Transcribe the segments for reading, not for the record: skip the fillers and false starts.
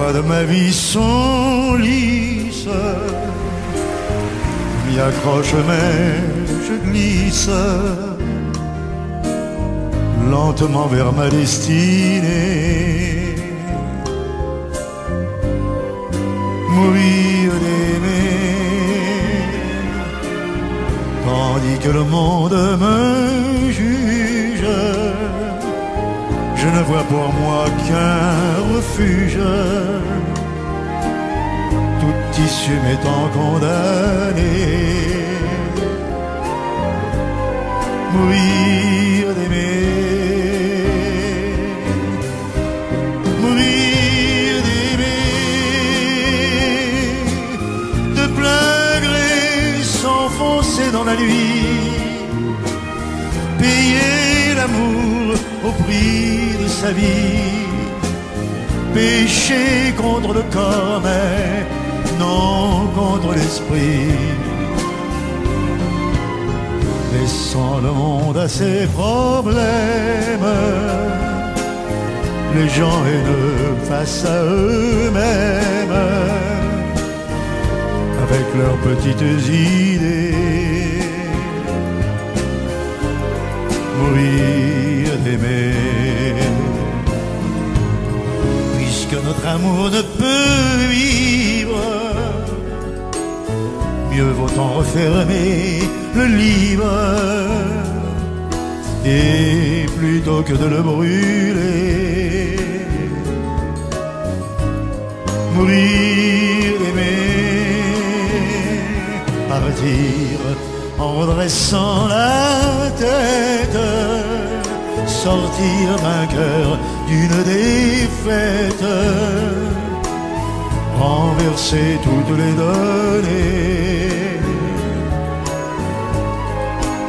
voies de ma vie sont lisses, m'y accroche mais je glisse lentement vers ma destinée. Mourir d'aimer, tandis que le monde me juge, je ne vois pour moi qu'un refuge, toute issue m'étant condamnée. Mourir d'aimer, mourir d'aimer, de plein gré s'enfoncer dans la nuit, payer l'amour au prix de sa vie, pécher contre le corps mais non contre l'esprit, laissant le monde à ses problèmes, les gens haineux face à eux-mêmes, avec leurs petites idées. Mourir d'aimer, puisque notre amour ne peut vivre, mieux vaut en refermer le livre, et plutôt que de le brûler, mourir d'aimer, partir en dressant la tête, sortir vainqueur d'une défaite, renverser toutes les données.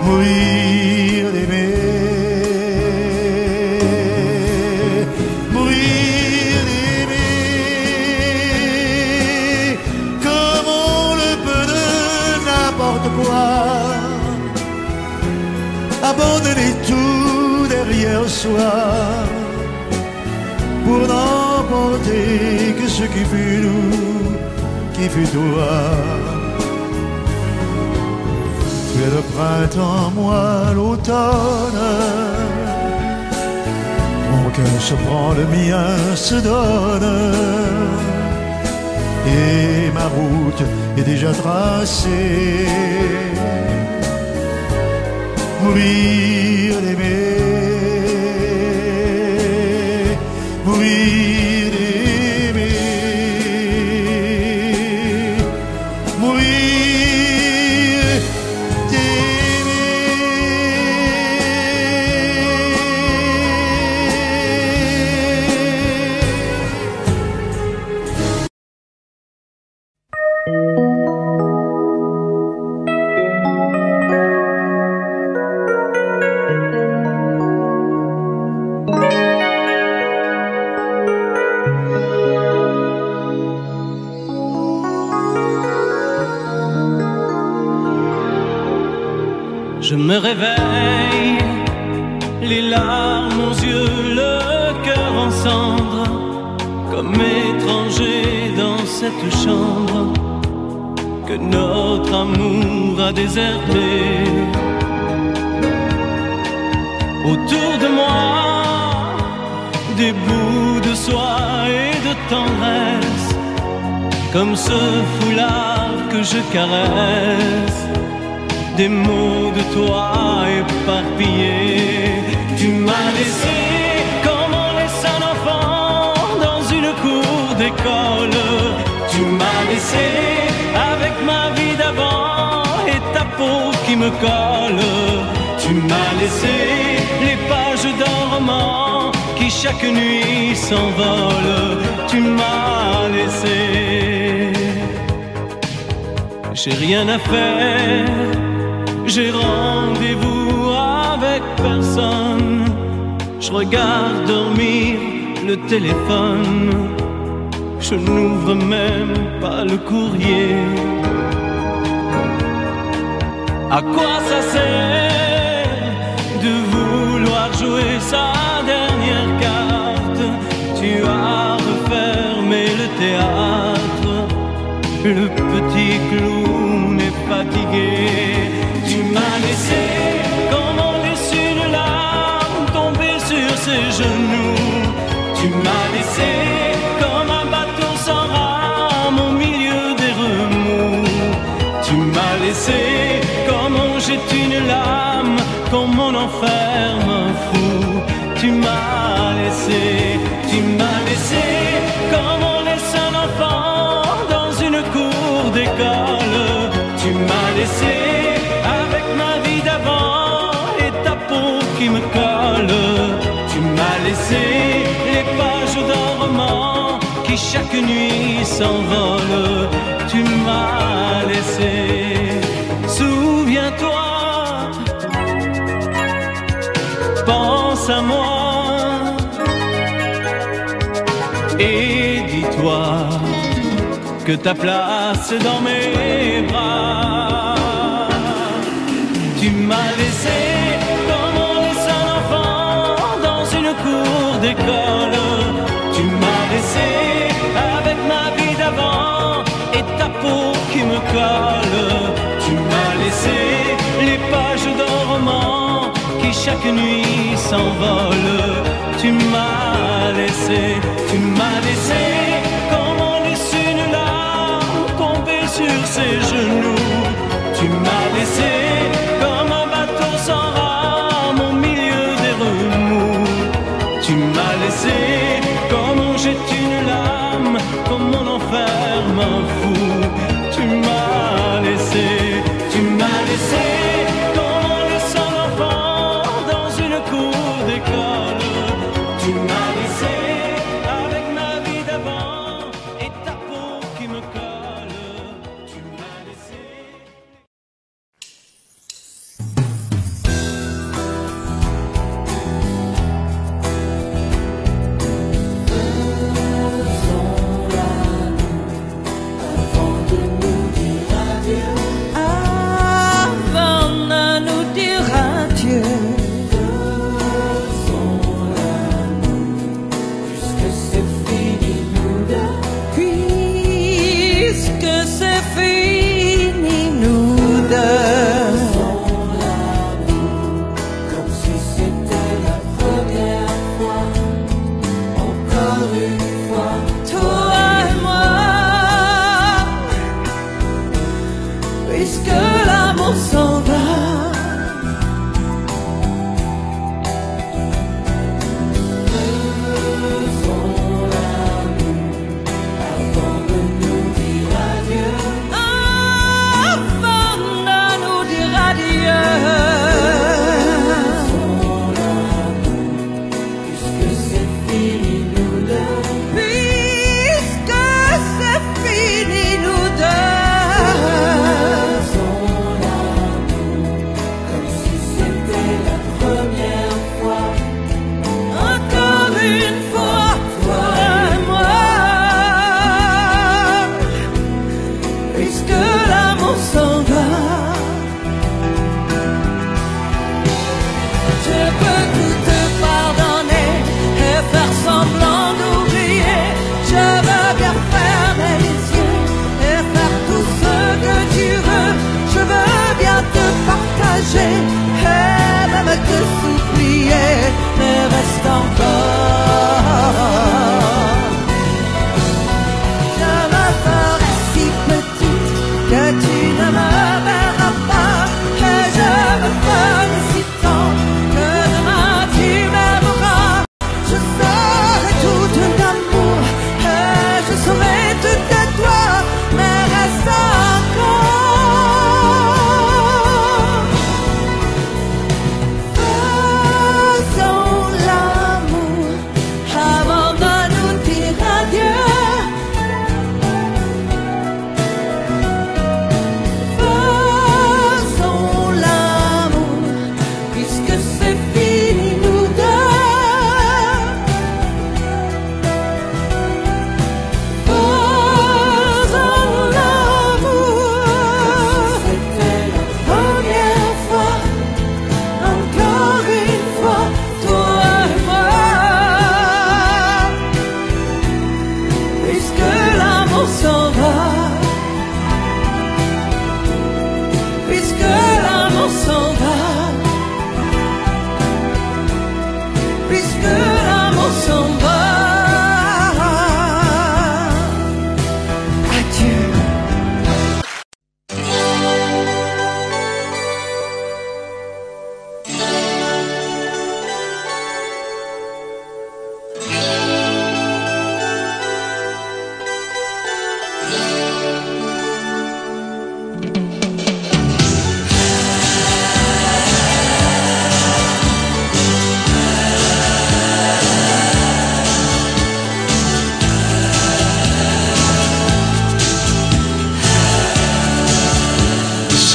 Mourir d'aimer, mourir d'aimer, comme on le peut de n'importe quoi, abandonner tout derrière soi, pour n'emporter que ce qui fut nous, qui fut toi. Tu es le printemps, moi l'automne, mon cœur se prend, le mien se donne, et ma route est déjà tracée. Mourir d'aimer, mourir d'aimer, mourir d'aimer. Je me réveille, les larmes aux yeux, le cœur en cendres, comme étranger dans cette chambre que notre amour a déserté. Autour de moi, des bouts de soie et de tendresse, comme ce foulard que je caresse. Des mots de toi éparpillés. Tu m'as laissé comme on laisse un enfant dans une cour d'école. Tu m'as laissé avec ma vie d'avant et ta peau qui me colle. Tu m'as laissé les pages d'un roman qui chaque nuit s'envolent. Tu m'as laissé. J'ai rien à faire, j'ai rendez-vous avec personne. Je regarde dormir le téléphone, je n'ouvre même pas le courrier. À quoi ça sert de vouloir jouer sa dernière carte? Tu as refermé le le petit clown est fatigué. Tu m'as laissé comme on laisse une larme tomber sur ses genoux. Tu m'as laissé comme un bateau sans rame au milieu des remous. Tu m'as laissé comme on jette une lame, comme on enferme un fou. Tu m'as laissé comme on laisse un enfant dans une cour d'école. Tu m'as laissé avec ma vie d'avant et ta peau qui me colle. Tu m'as laissé les pages d'un roman qui chaque nuit s'envolent. Tu m'as laissé, souviens-toi, pense à moi. Et dis-toi que ta place est dans mes bras. Tu m'as laissé comme on laisse un enfant dans une cour d'école. Tu m'as laissé avec ma vie d'avant et ta peau qui me colle. Tu m'as laissé les pages d'un roman qui chaque nuit s'envolent. Tu m'as laissé comme on laisse une larme tomber sur ses genoux. Tu m'as laissé comme un bateau sans rame au milieu des remous. Tu m'as laissé comme on jette une lame, comme on enferme un fou. Tu m'as laissé comme on laisse un enfant dans une cour d'école. Tu m'as laissé avec ma vie d'avant et ta peau qui me colle. Tu m'as laissé. Faisons l'amour.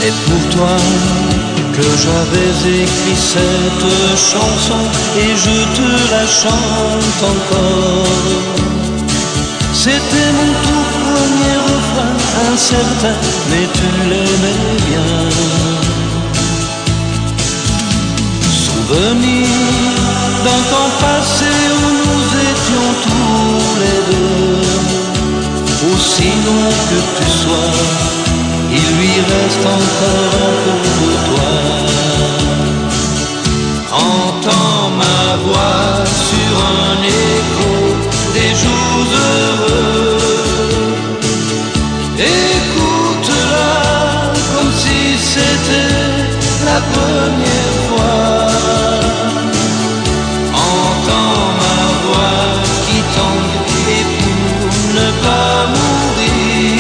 C'est pour toi que j'avais écrit cette chanson et je te la chante encore. C'était mon tout premier refrain, incertain, mais tu l'aimais bien. Souvenir d'un temps passé où nous étions tous les deux. Aussi long que tu sois, il lui reste encore un peu de toi. Entends ma voix sur un écho des jours heureux. Écoute-la comme si c'était la première fois. Entends ma voix qui tangue et pour ne pas mourir,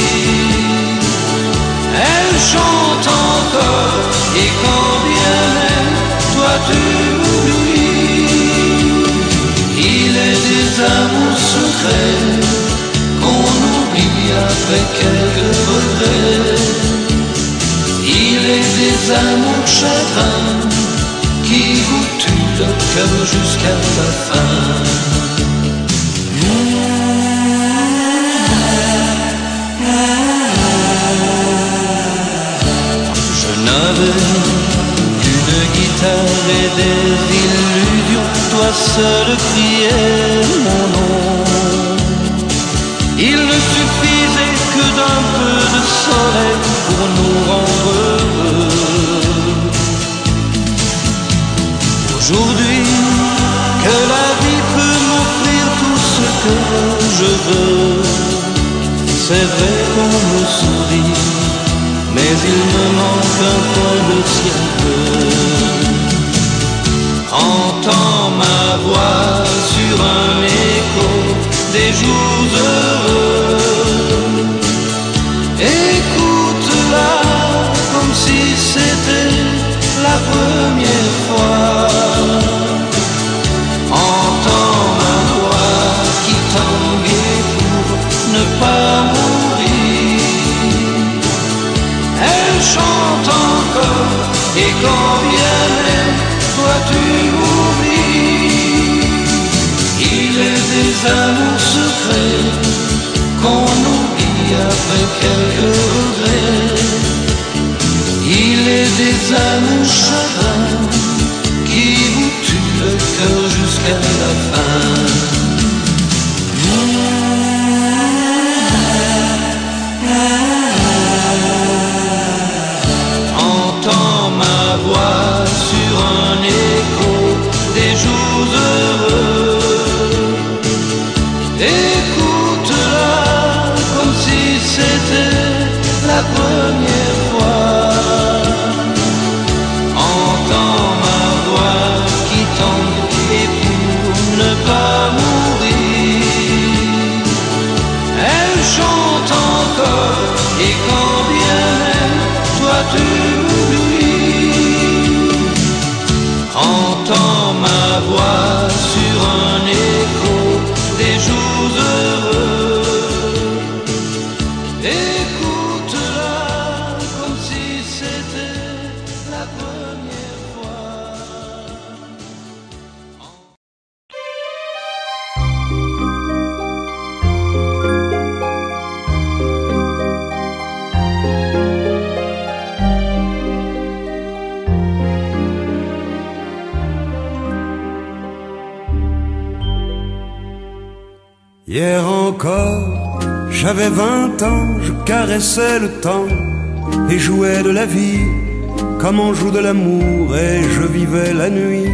elle chante encore et quand bien même toi tu m'oublies. Il est des amours secrets qu'on oublie après quelques regrets. Il est des amours chagrins qui vous tuent le cœur jusqu'à la fin. Je n'avais qu'une guitare et des illusions, toi seul criais mon nom. Il ne suffisait que d'un peu de soleil pour nous rendre heureux. Aujourd'hui, que la vie peut m'offrir tout ce que je veux, c'est vrai qu'on me sourit, mais il me manque un coin de ciel bleu. Entends ma voix sur un écho des jours heureux. Écoute-la comme si c'était la première fois. Entends ma voix qui tangue pour ne pas mourir. Elle chante encore et quand bien même toi tu m'oublies. Il est des amours secrets qu'on oublie après quelques regrets. Il est des amours chagrins qui vous tuent le cœur jusqu'à la fin. Entends ma voix sur un écho des jours heureux. Écoute-la comme si c'était la première fois. Entends ma voix qui tangue et pour ne pas mourir, elle chante encore et quand bien même toi tu m'oublies. Entends ma voix sur un écho des jours heureux. Écoute-la comme si c'était la première fois. Hier encore, j'avais 20 ans, je caressais le temps et jouais de la vie comme on joue de l'amour, et je vivais la nuit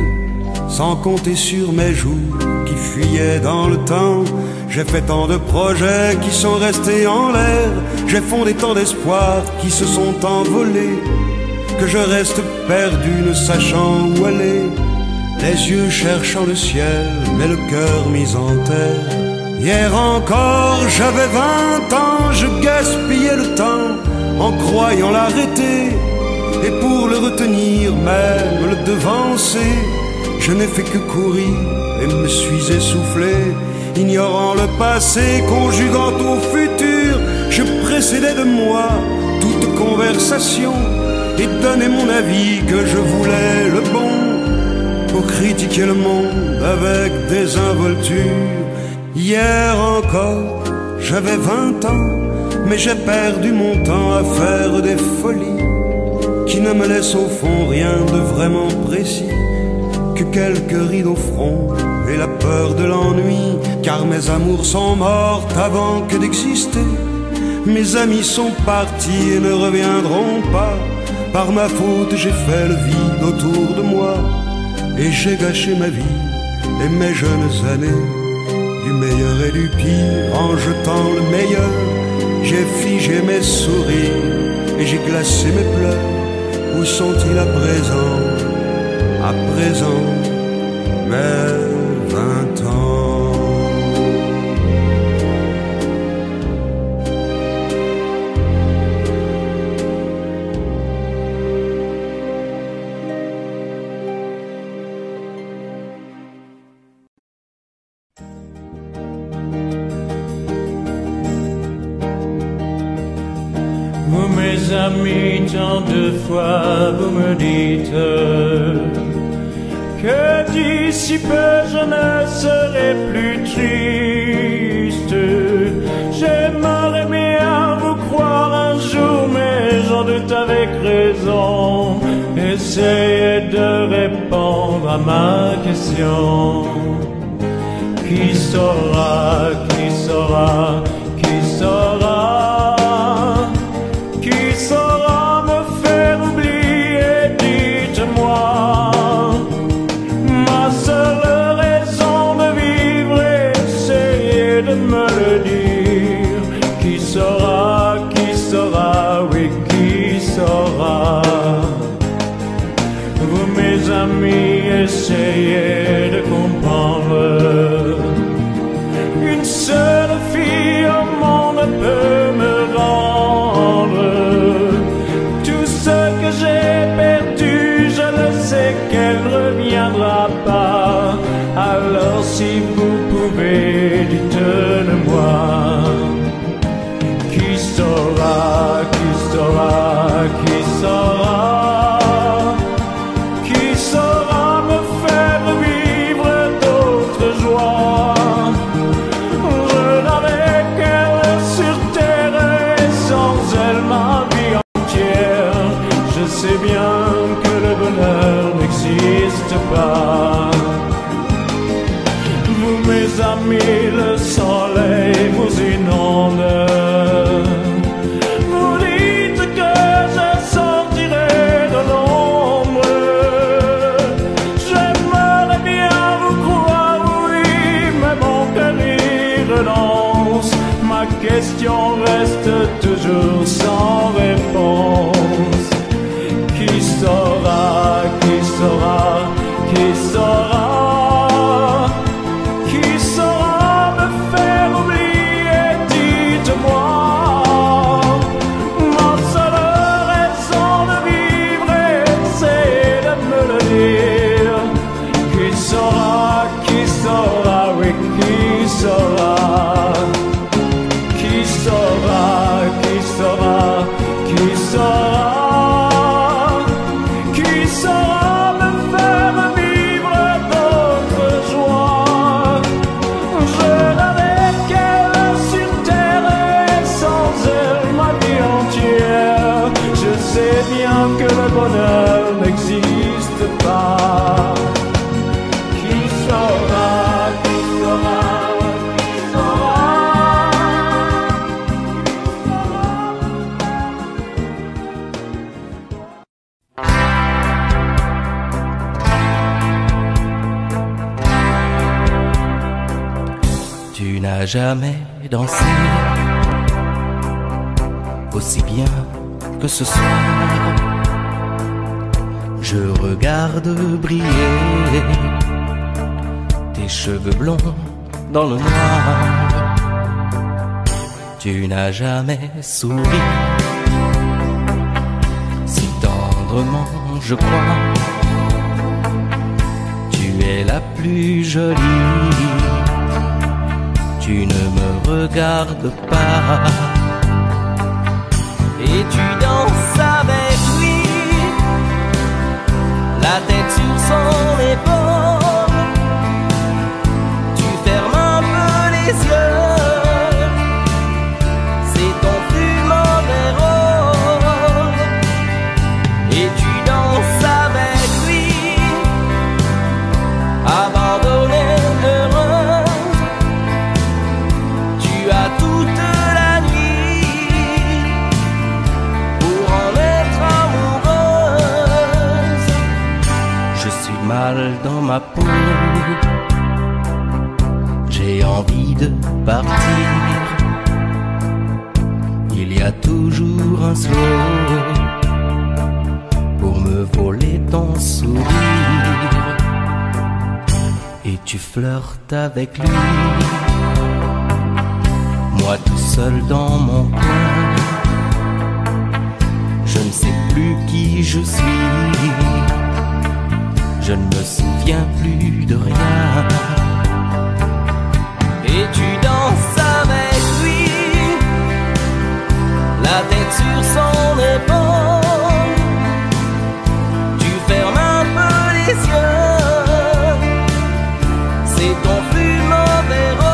sans compter sur mes jours qui fuyaient dans le temps. J'ai fait tant de projets qui sont restés en l'air, j'ai fondé tant d'espoirs qui se sont envolés, que je reste perdu ne sachant où aller, les yeux cherchant le ciel mais le cœur mis en terre. Hier encore j'avais 20 ans, je gaspillais le temps en croyant l'arrêter, et pour le retenir, même le devancer, je n'ai fait que courir et me suis essoufflé. Ignorant le passé, conjuguant au futur, je précédais de moi toute conversation, et donner mon avis que je voulais le bon, pour critiquer le monde avec désinvolture. Hier encore, j'avais 20 ans, mais j'ai perdu mon temps à faire des folies qui ne me laissent au fond rien de vraiment précis que quelques rides au front et la peur de l'ennui. Car mes amours sont mortes avant que d'exister, mes amis sont partis et ne reviendront pas. Par ma faute j'ai fait le vide autour de moi, et j'ai gâché ma vie et mes jeunes années, du meilleur et du pire en jetant le meilleur. J'ai figé mes sourires et j'ai glacé mes pleurs. Où sont-ils à présent, mes 20 ans? Vous mes amis, tant de fois vous me dites que d'ici peu je ne serai plus triste. J'aimerais bien vous croire un jour, mais j'en doute avec raison. Essayez de répondre à ma question. Qui saura, qui saura, qui saura? Qui saura me faire oublier, dites-moi. Ma seule raison de vivre, essayez de me le dire. Qui saura, oui, qui saura? Vous mes amis, essayez de comprendre. Une seule fille au monde peut me rendre tout ce que j'ai perdu. Je le sais qu'elle ne reviendra pas. Alors si vous pouvez, dites-le-moi. Qui saura, qui saura, qui saura? Qui saura me faire vivre d'autres joies? Je n'avais qu'elle sur terre et sans elle ma vie entière. Je sais bien que le bonheur n'existe pas. Vous mes amis, le soleil vous inonde. Vous dites que je sortirai de l'ombre. J'aimerais bien vous croire, oui, mais mon cœur y renonce. Ma question reste toujours sans réponse. Qui saura, qui saura, qui saura? Qui saura me faire oublier, dites-moi. Ma seule raison de vivre, c'est de me le dire. Qui saura, oui, qui saura? Qui saura, qui saura, qui saura? Qui saura me faire vivre d'autres joies? Je n'avais qu'elle sur terre et sans elle ma vie entière. Je sais bien que le bonheur n'existe pas. Qui saura, qui saura, qui saura? Tu n'as jamais dansé aussi bien que ce soir. Je regarde briller tes cheveux blonds dans le noir. Tu n'as jamais souri si tendrement, je crois. Tu es la plus jolie. Tu ne me regardes pas et tu danses avec lui. dans ma peau. J'ai envie de partir. Il y a toujours un slow pour me voler ton sourire. Et tu flirtes avec lui, moi tout seul dans mon coin. Je ne sais plus qui je suis, je ne me souviens plus de rien. Et tu danses avec lui, la tête sur son épaule. Tu fermes un peu les yeux, c'est ton plus mauvais rôle.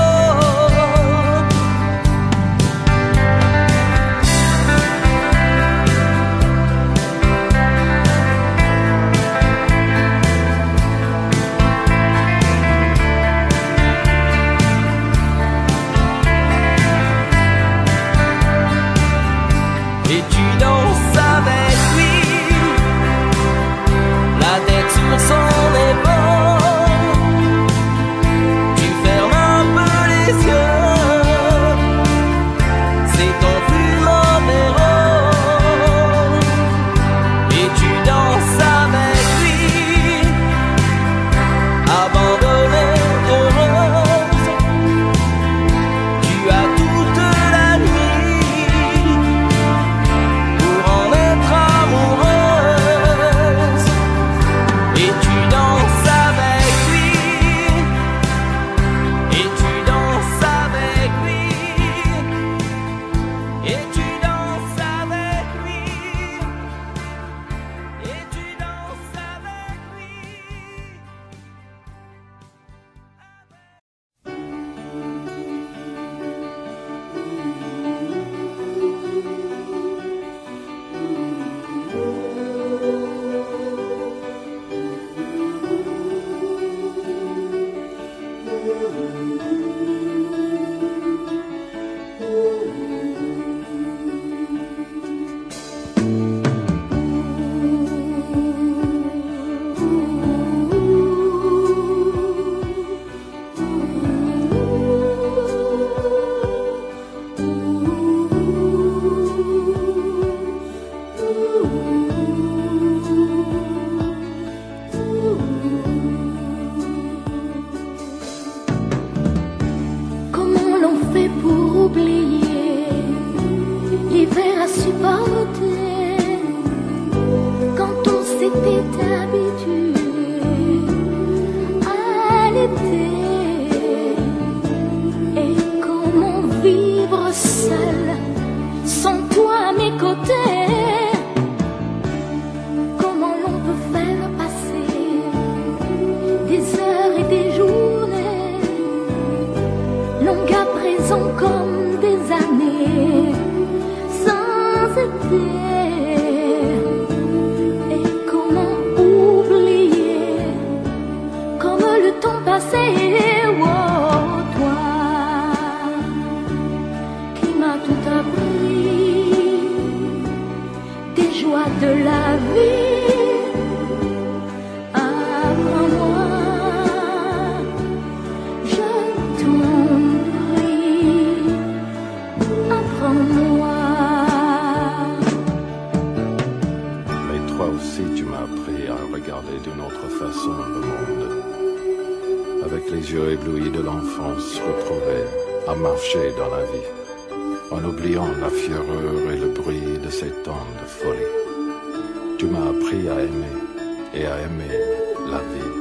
Et tu danses avec lui, la tête sur son épaule. Tu fermes un peu les yeux, c'est ton plus mauvais rôle. Et tu danses avec lui, abandonnée, heureuse. Tu as toute la nuit pour en être amoureuse. Et tu danses avec lui, et tu danses avec lui, et tu danses avec lui, et tu danses avec lui. Comment l'on fait pour oublier l'hiver à supporter quand on s'était habitué à l'été? Et comment vivre seul sans toi à mes côtés? Comment l'on peut faire passer des heures et des journées longues à présent comme des années sans été? Et comment oublier comme le temps passé? Oh, toi qui m'as tout appris des joies de la vie, apprends-moi, je t'en prie, apprends-moi. Mais toi aussi, tu m'as appris à regarder d'une autre façon le monde, avec les yeux éblouis de l'enfance retrouvée, à marcher dans la vie, en oubliant la fureur et le bruit de ces temps de folie. Tu m'as appris à aimer et à aimer la vie.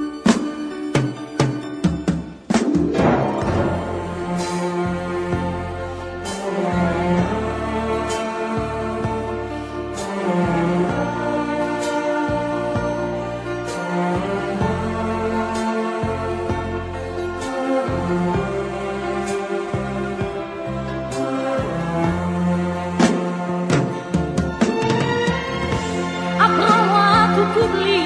Apprends-moi à tout oublier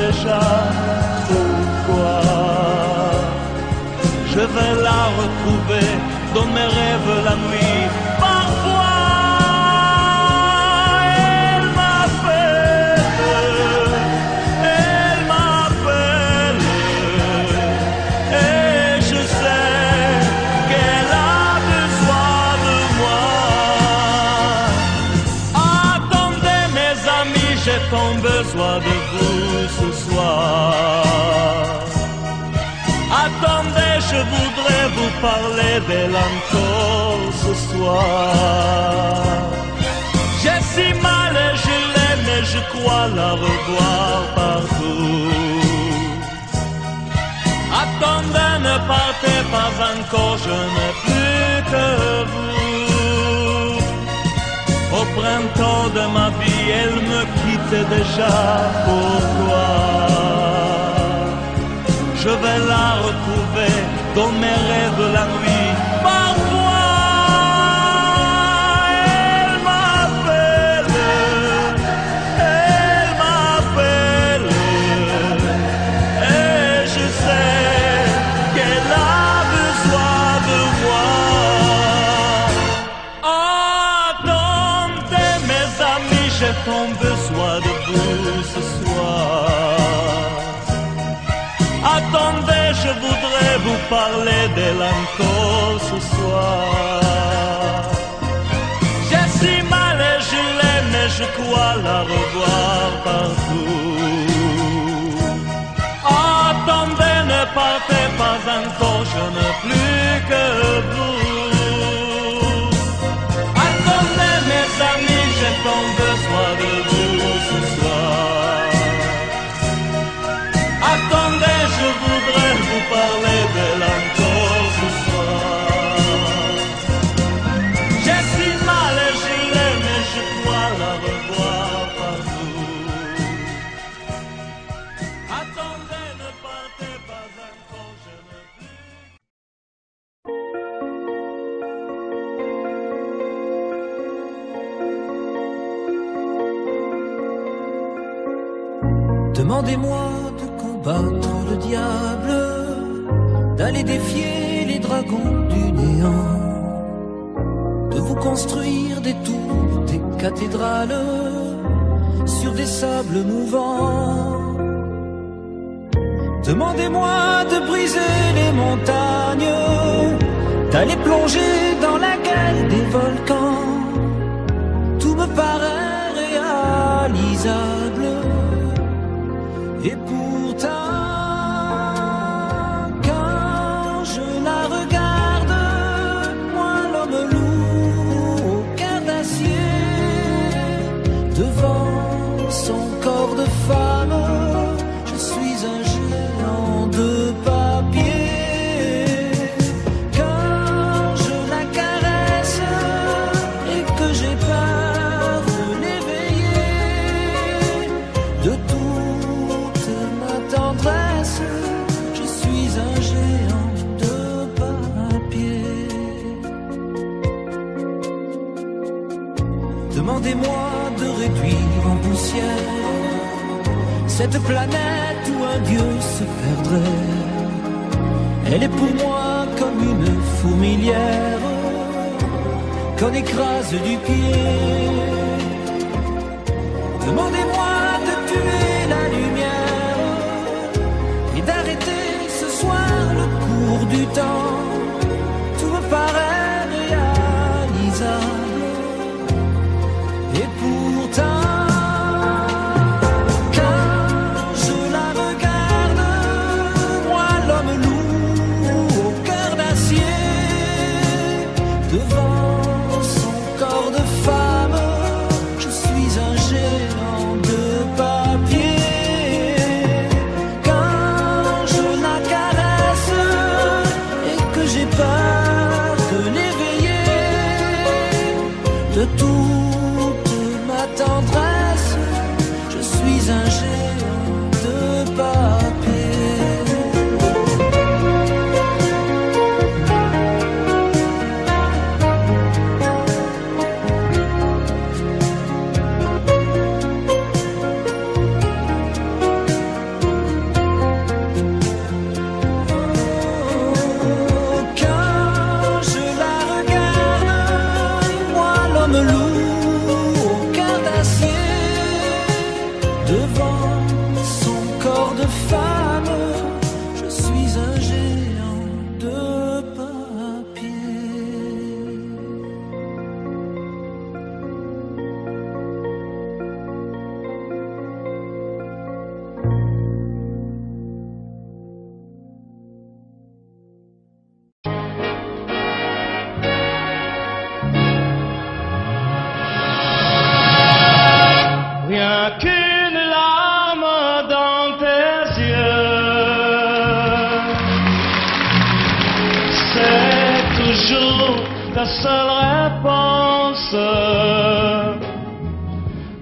déjà pourquoi. Je vais la retrouver dans mes rêves la nuit. Parfois, elle m'appelle, et je sais qu'elle a besoin de moi. Attendez mes amis, j'ai tant besoin de vous ce soir. Attendez, je voudrais vous parler d'elle encore ce soir. J'ai si mal et je l'aime et je crois la revoir partout. Attendez, ne partez pas encore, je n'ai plus que vous. Au printemps de ma vie, elle me quitte déjà, pourquoi? Je vais la retrouver dans mes rêves la nuit. Parfois, elle m'appelle, et je sais qu'elle a besoin de moi. Attendez mes amis, j'ai tant besoin de vous ce soir. Attendez, je voudrais vous parler d'elle encore ce soir. J'ai si mal et je l'aime et je crois la revoir partout. Attendez, ne partez pas encore, je n'ai plus que vous. Attendez mes amis, j'ai tant besoin de vous ce soir. Attendez, je voudrais vous parler d'elle encore ce soir. J'ai si mal et je l'aime et je crois la revoir partout. Attendez, ne partez pas encore, je ne plus. Demandez-moi de combattre le diable, d'aller défier les dragons du néant, de vous construire des tours, des cathédrales sur des sables mouvants. Demandez-moi de briser les montagnes, d'aller plonger dans la gueule des volcans. Tout me paraît réalisable. Et pourtant, quand je la regarde, moi l'homme lourd au cœur d'acier, devant son corps de femme, je suis un géant de papier. Quand je la caresse et que j'ai peur de l'éveiller, de tout tendresse, je suis un géant de papier. Demandez-moi de réduire en poussière cette planète où un dieu se perdrait. Elle est pour moi comme une fourmilière qu'on écrase du pied. Demandez-moi de tuer la lumière et d'arrêter ce soir le cours du temps. Tout me paraît réalisable. Et pourtant, quand je la regarde, moi l'homme lourd au cœur d'acier, devant son corps de femme, je suis un géant de papier. Quand je la caresse et que j'ai femme, je suis un géant de papier. Rien qu'une larme dans tes yeux, c'est toujours ta seule réponse.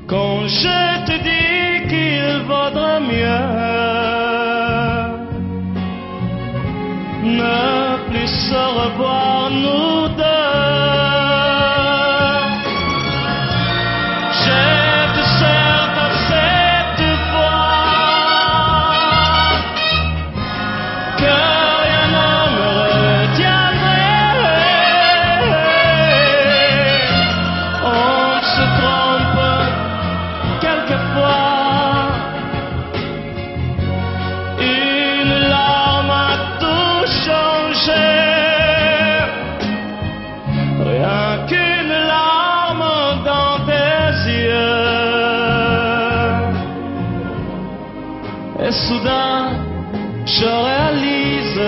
Quand je te dis qu'il vaudrait mieux ne plus se revoir nous deux. Et soudain, je réalise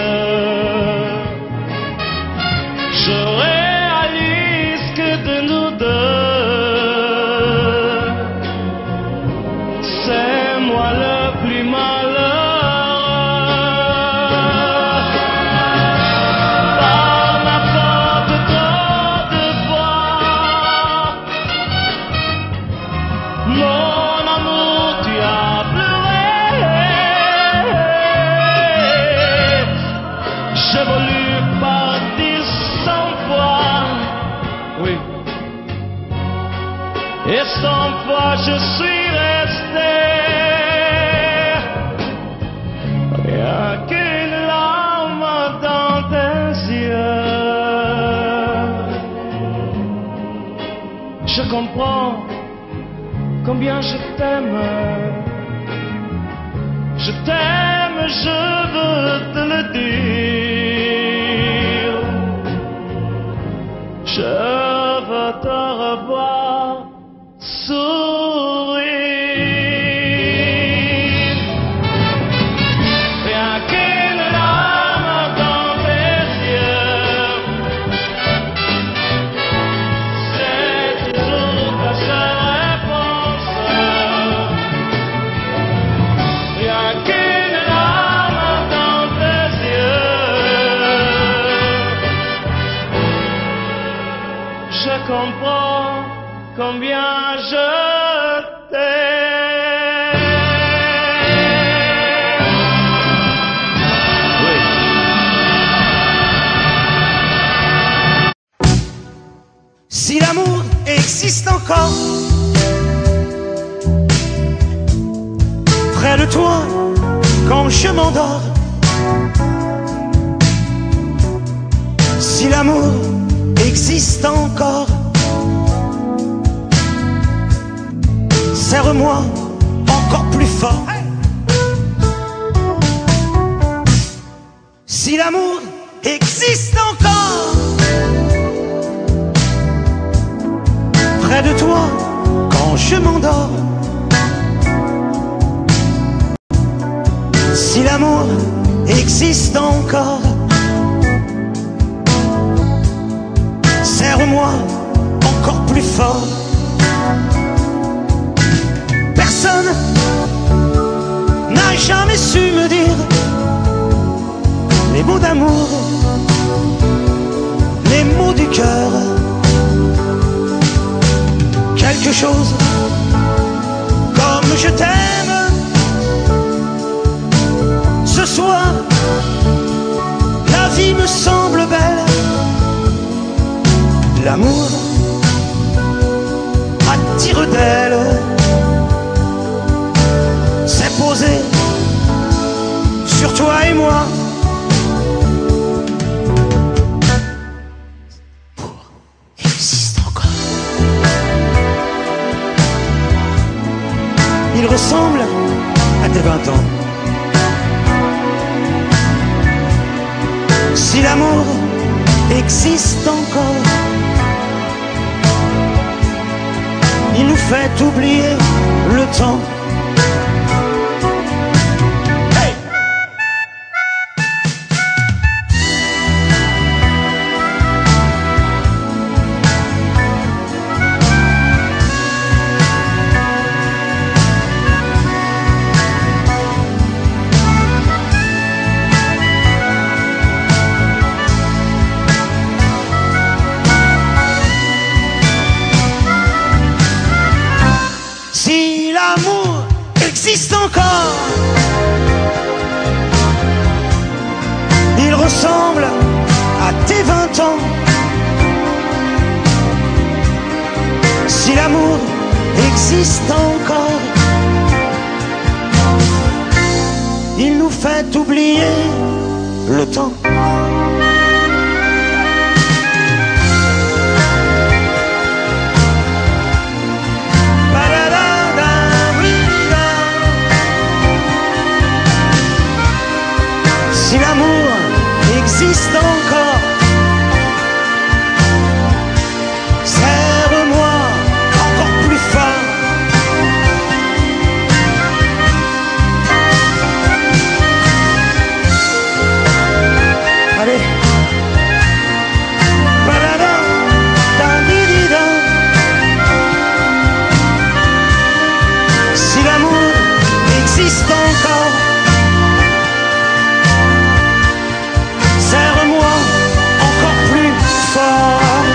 que de nous deux, c'est moi le plus malheureux. Par ma faute, trop de fois, mon amour, tu as pleuré. J'ai voulu partir 100 fois, oui, et 100 fois je suis resté. Rien qu'une larme dans tes yeux. Je comprends combien je t'aime. Je t'aime, je veux te le dire. Je veux te revoir sourire. Rien qu'une larme dans tes yeux, c'est toujours ta seule réponse. Rien qu'une larme dans tes yeux. Je comprends combien je t'aime. Oui. Si l'amour existe encore, près de toi quand je m'endors. Si l'amour existe encore, serre-moi encore plus fort. Si l'amour existe encore, près de toi quand je m'endors. Si l'amour existe encore, serre-moi encore plus fort. Personne n'a jamais su me dire les mots d'amour, les mots du cœur. Quelque chose comme je t'aime. Ce soir, la vie me semble belle. L'amour attire d'elle. C'est posé sur toi et moi. Existe encore. Il ressemble à tes 20 ans. Si l'amour existe encore, il nous fait oublier le temps. Si l'amour existe encore, il ressemble à tes 20 ans. Si l'amour existe encore, il nous fait oublier le temps. Si l'amour existe encore, serre-moi encore plus fort. Allez. Si l'amour existe encore, serre-moi encore plus fort.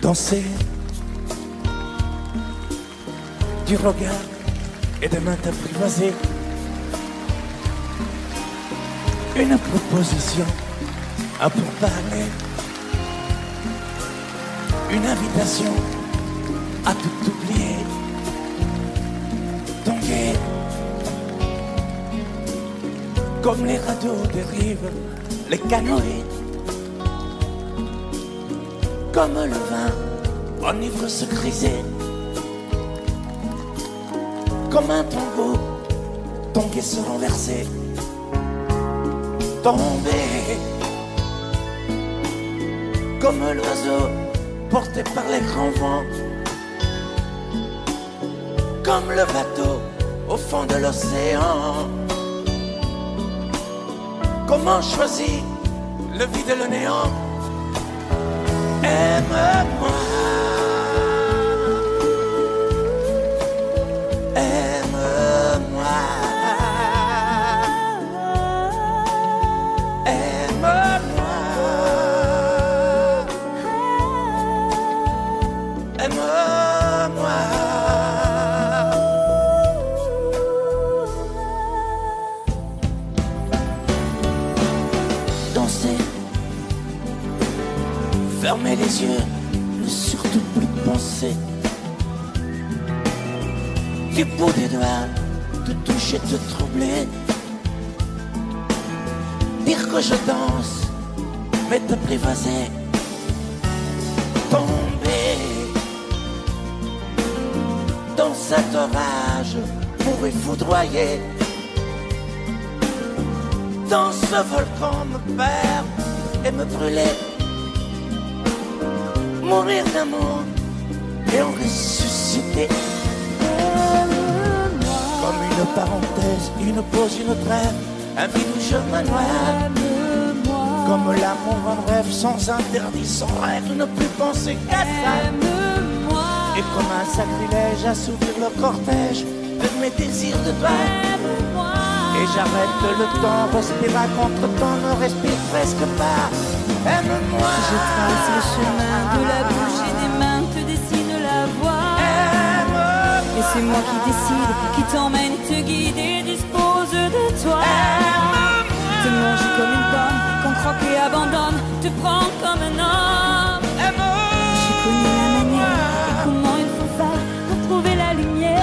Danser du regard et des mains apprivoisées, une proposition à pourparler, une invitation à tout oublier, tanguer comme les radeaux dérivent les canoës, comme le vin enivre se griser, comme un tango, tanguer se renverser, tomber, comme l'oiseau porté par les grands vents, comme le bateau au fond de l'océan. Comment choisir le vide et le néant? Aime-moi. Danser, fermer les yeux, ne surtout plus penser. Du bout des doigts, te toucher, te troubler. Dire que je danse, mais te privaser. Tomber dans cet orage pour y foudroyer. Dans ce volcan me perdre et me brûler. Mourir d'amour et en ressusciter. Comme une parenthèse, une pause, une trêve, un vide où je me noie. Comme l'amour en rêve, sans interdit, sans règle, ne plus penser qu'à ça. Et comme un sacrilège, assouvir le cortège de mes désirs de toi. Et j'arrête le temps, respire à contre-temps, ne respire presque pas. Aime-moi. Je trace le chemin de la bouche et des mains te dessine la voie. Et c'est moi qui décide, qui t'emmène, te guide et dispose de toi. Te mange comme une pomme, qu'on croque et abandonne, te prend comme un homme. J'ai connu la manière et comment il faut faire pour trouver la lumière.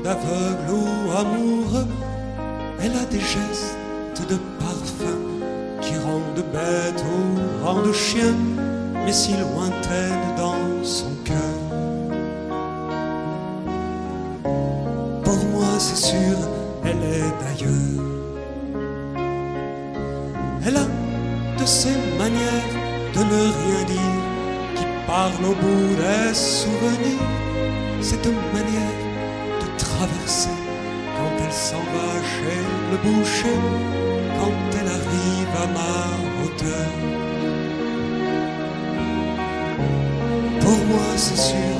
d'aveugle ou amoureux. Elle a des gestes de parfum qui rendent bête ou rendent chien, mais si lointaine dans son cœur. Pour moi c'est sûr, elle est d'ailleurs. Elle a de ces manières de ne rien dire qui parle au bout des souvenirs. Cette manière de traverser quand elle s'en va chez le boucher, quand elle arrive à ma hauteur. Pour moi c'est sûr,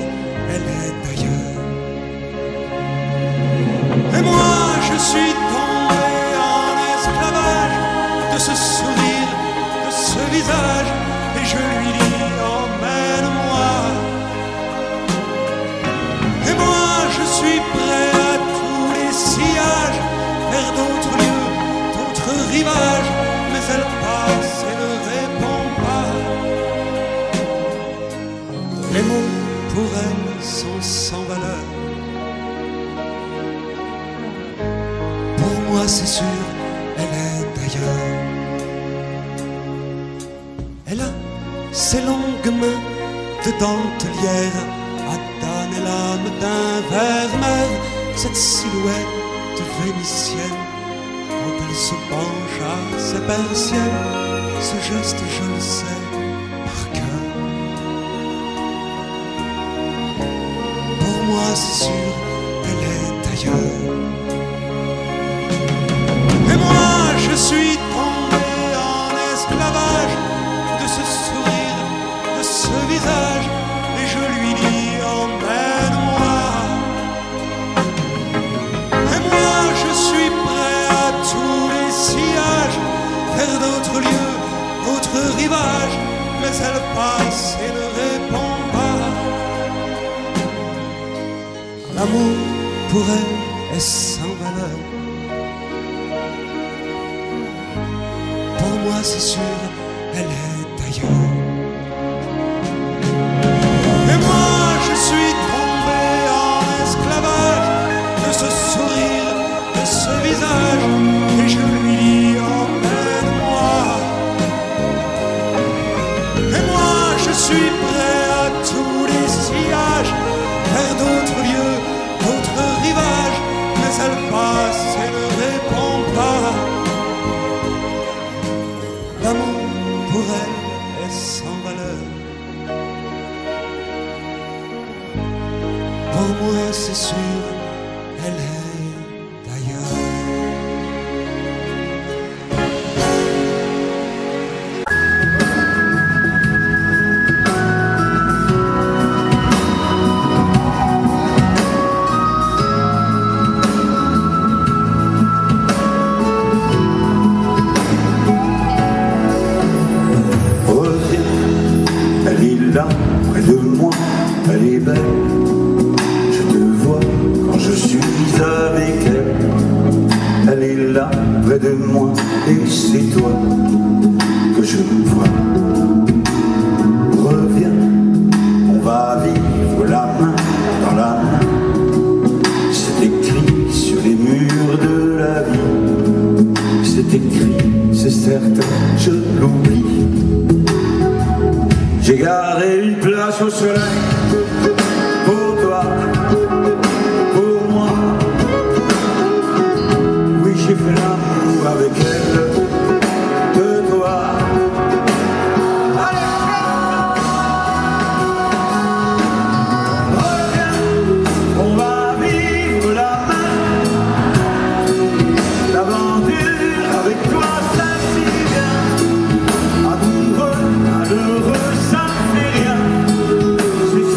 elle est d'ailleurs. Et moi je suis tombé en esclavage de ce sourire, de ce visage, et je lui dis emmène-moi. Et moi je suis prêt à tous les sillages, vers d'autres lieux, d'autres rivages, mais elle passe et ne répond pas. Les mots pour elle sont sans valeur. Pour moi c'est sûr, elle est d'ailleurs. Elle a ses longues mains de dentelière à damner l'âme d'un vermeer. Cette silhouette vénitienne, quand elle se penche à ses persiennes, ce geste je le sais par cœur. Pour moi c'est sûr, elle est d'ailleurs. Et moi je suis tombé en esclavage de ce sourire, de ce visage, et je lui dis emmène-moi. Et moi je suis prêt à tous les sillages, vers d'autres lieux, d'autres rivages, mais elle passe et ne répond pas. L'amour pour elle est sans valeur. Pour moi c'est sûr, elle est d'ailleurs. Et moi je suis tombé en esclavage de ce sourire, de ce visage, et je lui dis emmène-moi. Et moi je suis prêt à tous les sillages, vers d'autres lieux, d'autres rivages, mais elle passe et ne répond pas. L'amour pour elle est sans valeur. Pour moi c'est sûr, elle est d'ailleurs. Elle est là, près de moi, elle est belle. Je te vois quand je suis avec elle. Elle est là, près de moi, et c'est toi que je vois. Reviens, on va vivre la main dans la main. C'est écrit sur les murs de la vie. C'est écrit, c'est certain, je l'oublie. J'ai gardé une place au soleil pour toi, pour moi. Oui, j'ai fait l'amour avec elle, de toi. Allez, reviens, on va vivre la main. L'aventure avec toi, ça si bien. Amoureux, malheureux, ça ne fait rien. C'est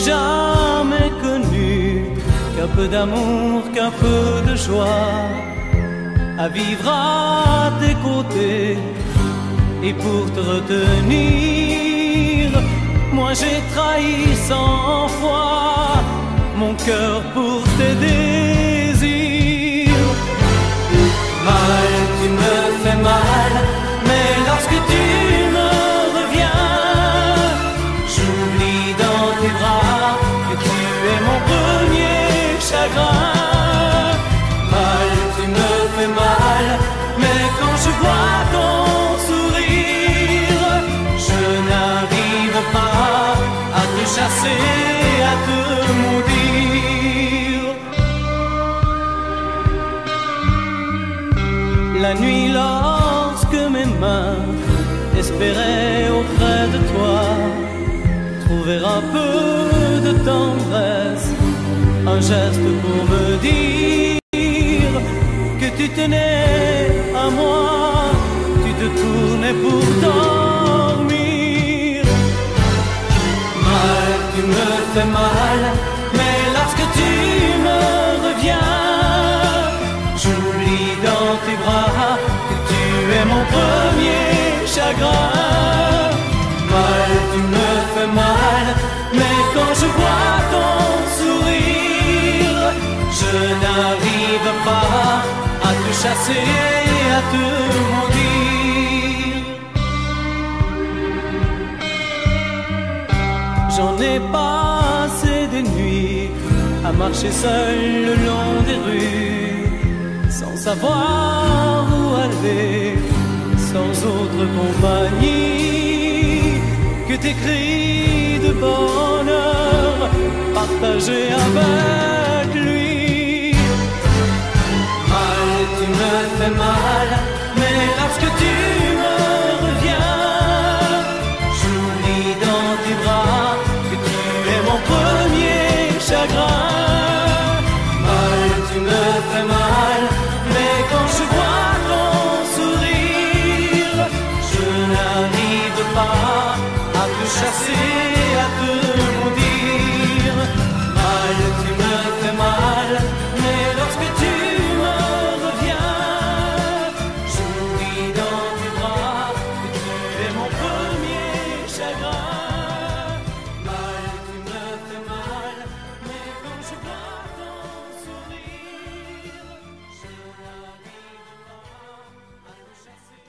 jamais connu qu'un peu d'amour, qu'un peu de joie, à vivre à tes côtés. Et pour te retenir, moi j'ai trahi 100 fois mon cœur pour tes désirs. Mal, tu me fais mal, mais lorsque tu me reviens, j'oublie dans tes bras que tu es mon premier chagrin. Mal, tu me fais mal, mais quand je vois ton sourire, je n'arrive pas à te chasser, à te maudire. La nuit, lorsque mes mains espéraient auprès de toi trouver un peu de tendresse, un geste pour me dire que tu tenais à moi, tu te tournais pour dormir. Mal, tu me fais mal, mais lorsque tu me reviens, j'oublie dans tes bras que tu es mon premier chagrin. Mal, tu me fais mal, mais quand je vois ton sourire, je n'arrive pas à te chasser, à te maudire. J'en ai passé des nuits à marcher seul le long des rues, sans savoir où aller, sans autre compagnie que tes cris de bonheur partagés avec lui. Mal, tu me fais mal, mais lorsque tu me reviens, j'oublie dans tes bras que tu es mon premier chagrin. Mal, tu me fais mal, mais quand je vois ton sourire, je n'arrive pas à te chasser, à te maudire. Mal, tu me fais mal, mais lorsque tu me reviens, j'oublie dans tes bras que tu es mon premier chagrin. Mal, tu me fais mal, mais quand je vois ton sourire, je n'arrive pas à te chasser.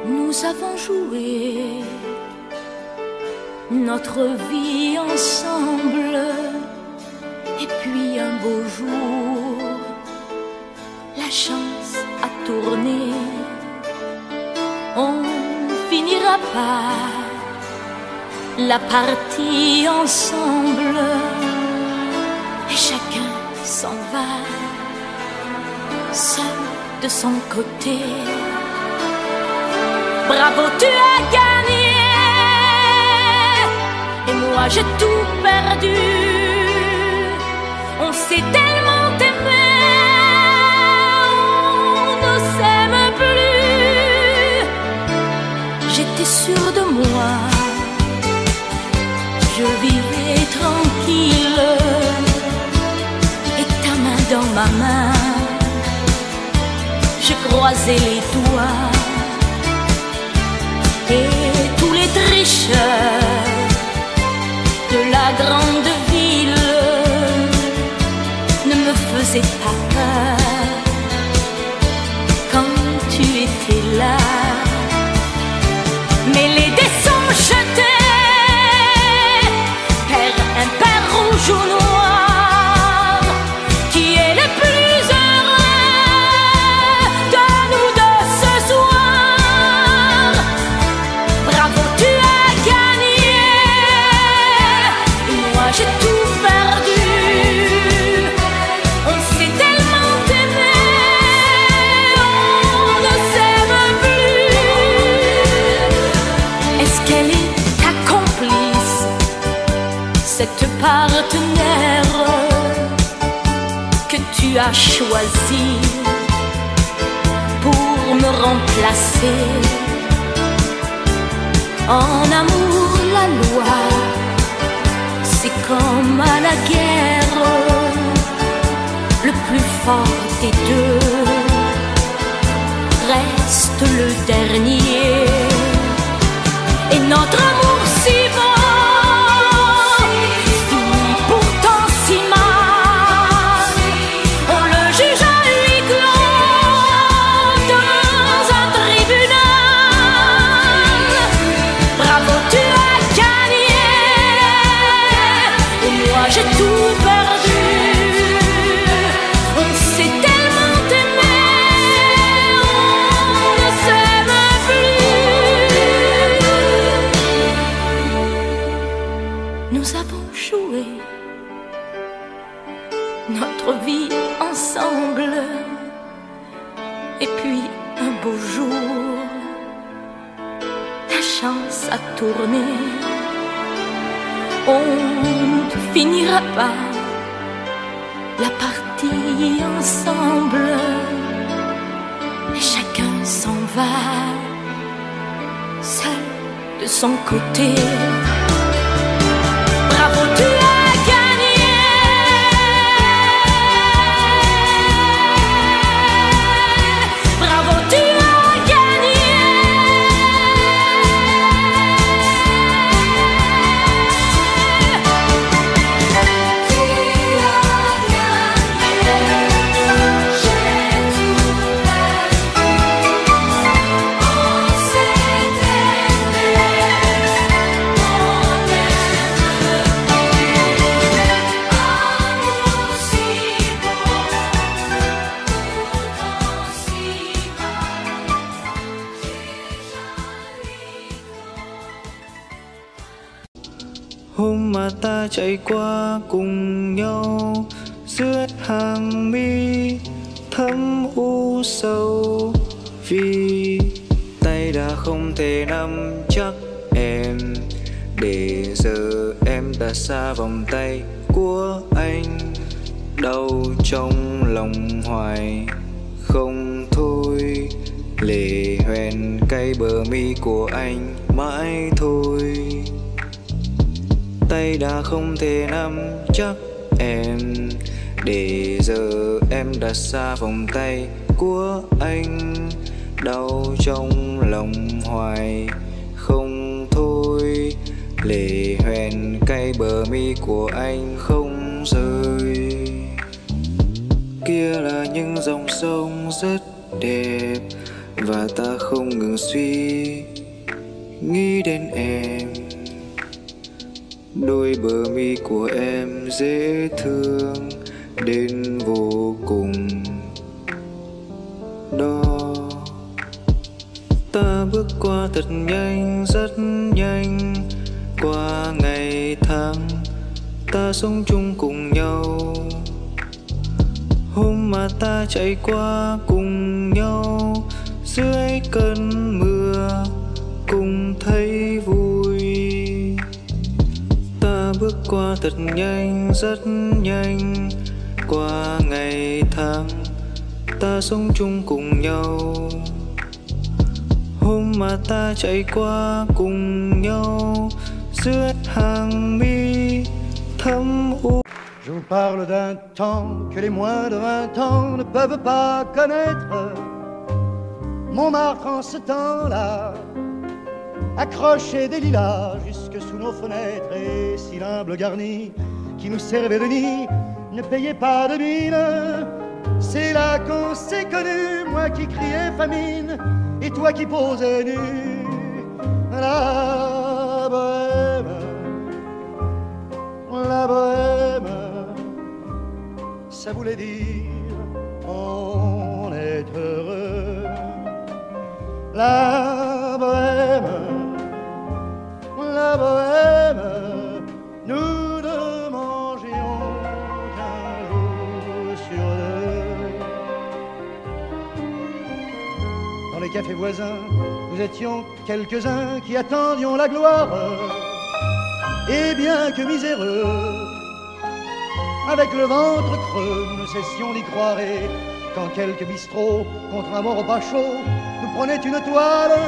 Nous avons joué notre vie ensemble, et puis un beau jour, la chance a tourné. On finira par la partie ensemble, et chacun s'en va, seul de son côté. Bravo, tu as gagné, et moi j'ai tout perdu. On s'est tellement aimé, on ne s'aime plus. J'étais sûre de moi, je vivais tranquille, et ta main dans ma main, je croisais les doigts. Et tous les tricheurs de la grande ville ne me faisaient pas peur quand tu étais là. Mais les dés sont jetés, père impair, rouge ou noir, qui est le plus heureux de nous deux ce soir? partenaire que tu as choisi pour me remplacer. En amour, la loi, c'est comme à la guerre, le plus fort des deux reste le dernier. Et notre amour si beau finit pourtant si mal. On le juge à huis clos dans un tribunal. Bravo, tu as gagné et moi j'ai tout perdu. On s'est tellement aimé, on ne s'aime plus. Nous avons joué notre vie ensemble. Et puis un beau jour, la chance a tourné. On ne finira pas la partie ensemble. Et chacun s'en va, seul de son côté. Bravo, tu as gagné. Bravo, tu as gagné. Hôm mà ta chạy qua cùng nhau giữa hàng mi thấm u sầu, vì tay đã không thể nắm chắc em, để giờ em đã xa vòng tay của anh. Đau trong lòng hoài không thôi, lệ hoen cay bờ mi của anh mãi thôi. Tay đã không thể nắm chắc em, để giờ em đã xa vòng tay của anh. Đau trong lòng hoài không thôi, lệ hoen cay bờ mi của anh không rơi. Kia là những dòng sông rất đẹp, và ta không ngừng suy nghĩ đến em. Đôi bờ mi của em dễ thương đến vô cùng đó. Ta bước qua thật nhanh, rất nhanh, qua ngày tháng ta sống chung cùng nhau. Hôm mà ta chạy qua cùng nhau dưới cơn mưa, cùng thấy vui. Ta bước qua thật nhanh, rất nhanh, qua ngày tháng ta sống chung cùng nhau. Hôm mà ta chạy qua cùng nhau dưới hàng mi thấm u. Je vous parle d'un temps que les moins de 20 ans ne peuvent pas connaître. Montmartre en ce temps-là accrochait des lilas jusque sous nos fenêtres, et si l'humble garni qui nous servait de nid ne payait pas de mine. C'est là qu'on s'est connus, moi qui criais famine et toi qui posais nu. La bohème, la bohème, ça voulait dire on est heureux. La bohème, la bohème, nous ne mangions qu'un jour sur deux. Dans les cafés voisins, nous étions quelques-uns qui attendions la gloire. Et bien que miséreux, avec le ventre creux, nous ne cessions d'y croire. Quand quelques bistrots, contre un bon repas chaud, nous prenaient une toile,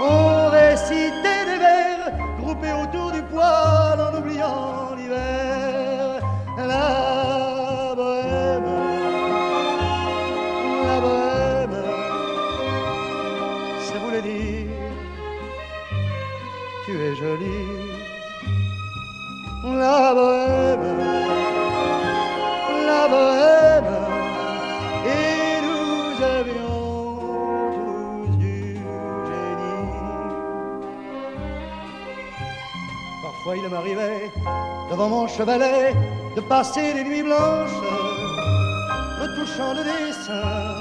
on récitait des vers, groupés autour du poêle, en oubliant l'hiver. La bohème, ça voulait dire, tu es jolie. La bohème, et nous avions tous du génie. Parfois il m'arrivait, devant mon chevalet, de passer des nuits blanches, retouchant le dessin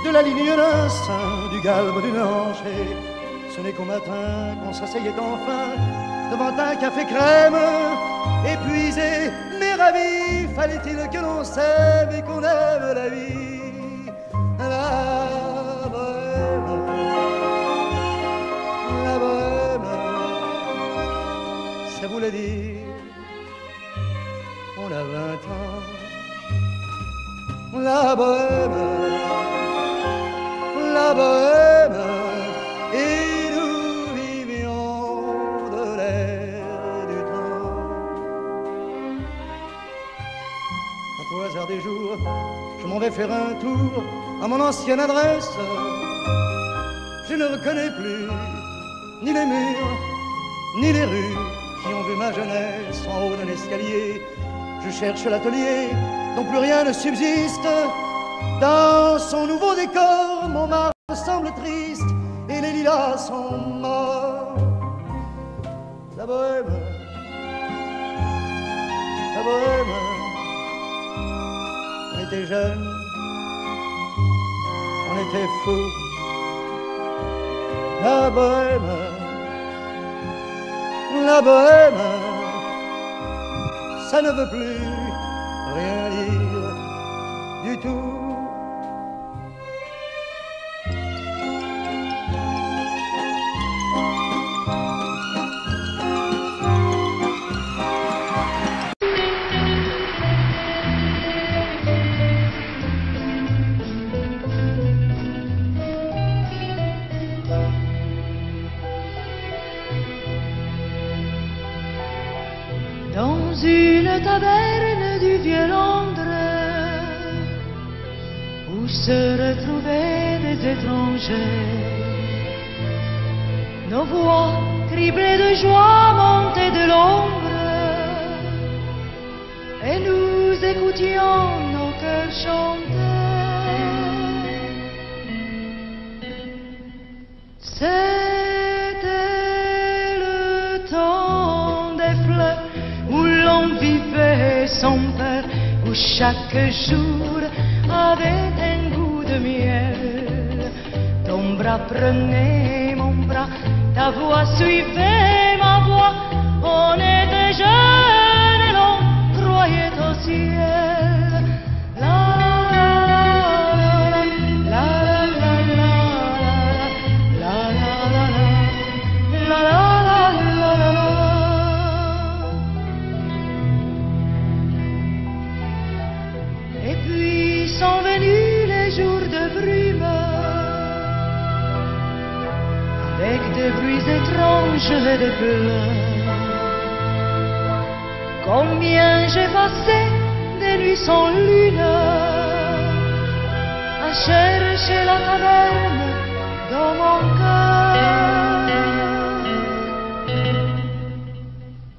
de la ligne d'un sein, du galbe d'une hanche. Et ce n'est qu'au matin qu'on s'asseyait enfin devant un café crème, épuisé mais ravi. Fallait-il que l'on s'aime et qu'on aime la vie. La bohème, ça voulait dire, on a 20 ans. La bohème, et nous vivions de l'air du temps. Au hasard des jours, je m'en vais faire un tour à mon ancienne adresse. Je ne reconnais plus ni les murs, ni les rues qui ont vu ma jeunesse en haut d'un escalier. Je cherche l'atelier dont plus rien ne subsiste. Dans son nouveau décor, mon marbre semble triste et les lilas sont morts. La bohème, on était jeunes, on était fous. La bohème, ça ne veut plus rien dire du tout. Dans une taverne du vieux Londres, où se retrouvaient des étrangers, nos voix criblées de joie montaient de l'ombre, et nous écoutions nos cœurs chanter. C'était le temps des fleurs, où l'on vivait sans peur, où chaque jour avait un goût de miel. Ton bras prenait mon bras, ta voix suivait ma voix, on était jeunes et l'on croyait au ciel. La la la la la la la la la la la la. Et puis sont venus les jours de brume, avec des bruits étranges et des pleurs. Combien j'ai passé des nuits sans lune, à chercher la taverne dans mon cœur.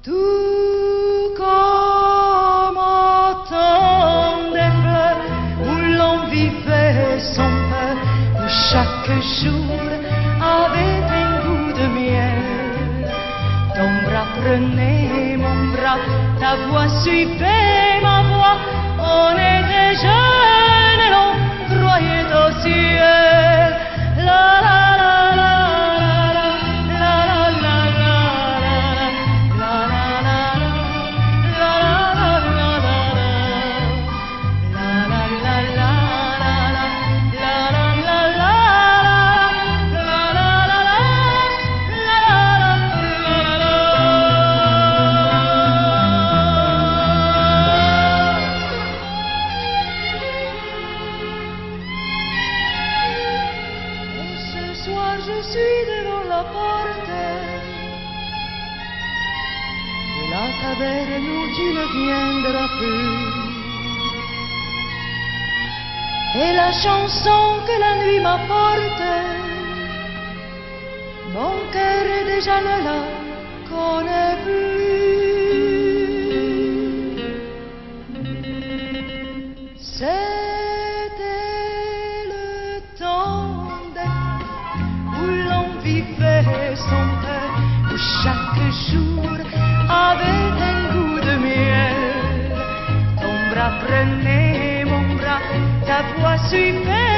Tout comme au temps des fleurs, où l'on vivait sans peur, où chaque jour avait un goût de miel. Ton bras prenait mon bras, ta voix suivait ma voix, on était jeunes et l'on croyait au ciel. La la la la la la la la la la la la la. travers nous tu ne viendras plus. Et la chanson que la nuit m'apporte, mon cœur déjà ne la connaît plus. C'était le temps où l'on vivait son cœur, où chaque jour avait un goût de miel. Ton bras prenait mon bras, ta voix suivait